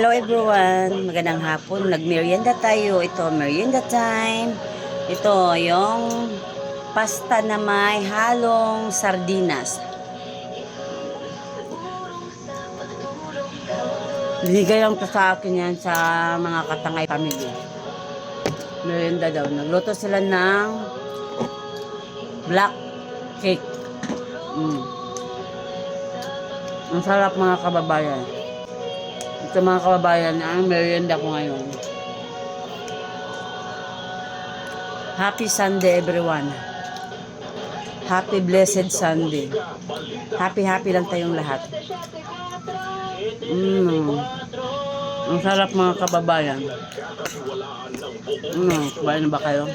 Hello everyone, magandang hapon. Nagmerienda tayo. Ito, merienda time. Ito, yung pasta na may halong sardinas. Binigay lang to sa akin yan sa mga Katangay family. Merienda daw. Nagluto sila ng black cake. Ang sarap mga kababayan. Ito mga kababayan, ang merienda ko ngayon. Happy Sunday everyone. Happy blessed Sunday. Happy lang tayong lahat. Ang sarap mga kababayan. Kumain na ba kayo?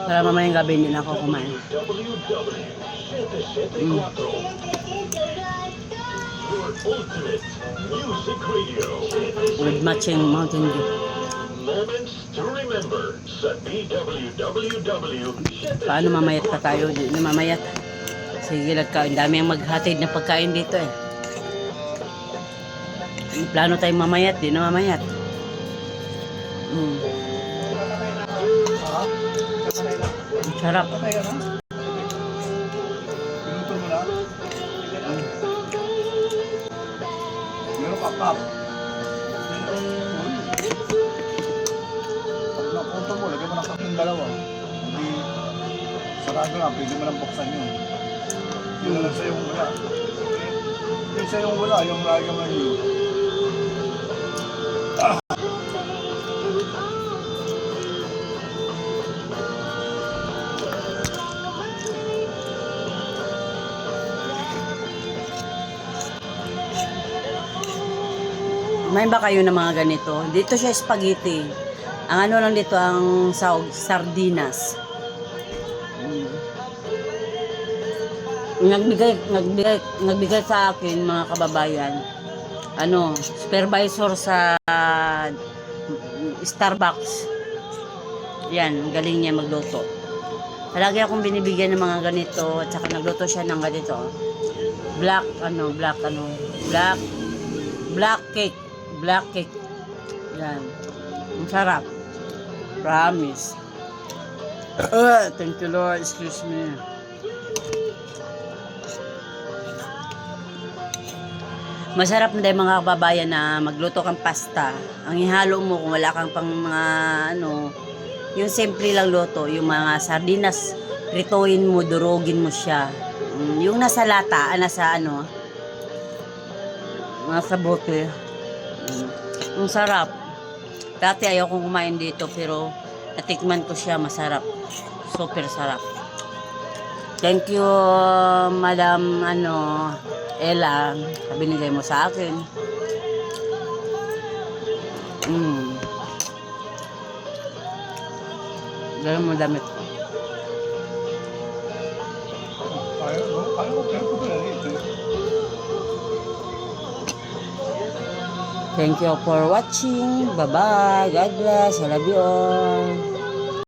Para mamayang gabi din ako kumain. With matching Mountain Dew. Paano mamayat pa tayo? Di na mamayat. Sige, nagkain. Dami ang maghatid na pagkain dito eh. Plano tayong mamayat. Di na mamayat. Sarap. Pap. Pag napunta mo, lagyan mo ng kaping dalawa. Hindi, sarado na, pwede mo lang buksan yun. Yun lang sa yung wala. Yung sa yung wala, yung lagyan mo yun. May ba kayo ng mga ganito? Dito siya spaghetti. Ang ano lang dito, ang sardinas. Nagbigay sa akin mga kababayan. Supervisor sa Starbucks. Yan, galing niya magluto. Palagi akong binibigyan ng mga ganito at saka nagluto siya ng ganito. Black cake. Black cake. Yan. Ang sarap. Promise. Thank you Lord. Excuse me. Masarap na dahil mga kababayan na magluto kang pasta. Ang ihalo mo kung wala kang pang mga yung simple lang luto. Yung mga sardinas, prituin mo, durugin mo siya. Yung nasa lata, nasa bote. Ang sarap. Dati ayaw kong kumain dito pero natikman ko siya, masarap. Super sarap. Thank you Madam Ella, binigay mo sa akin. Gano'n mo damit ko. Thank you for watching. Bye-bye. God bless. I love you all.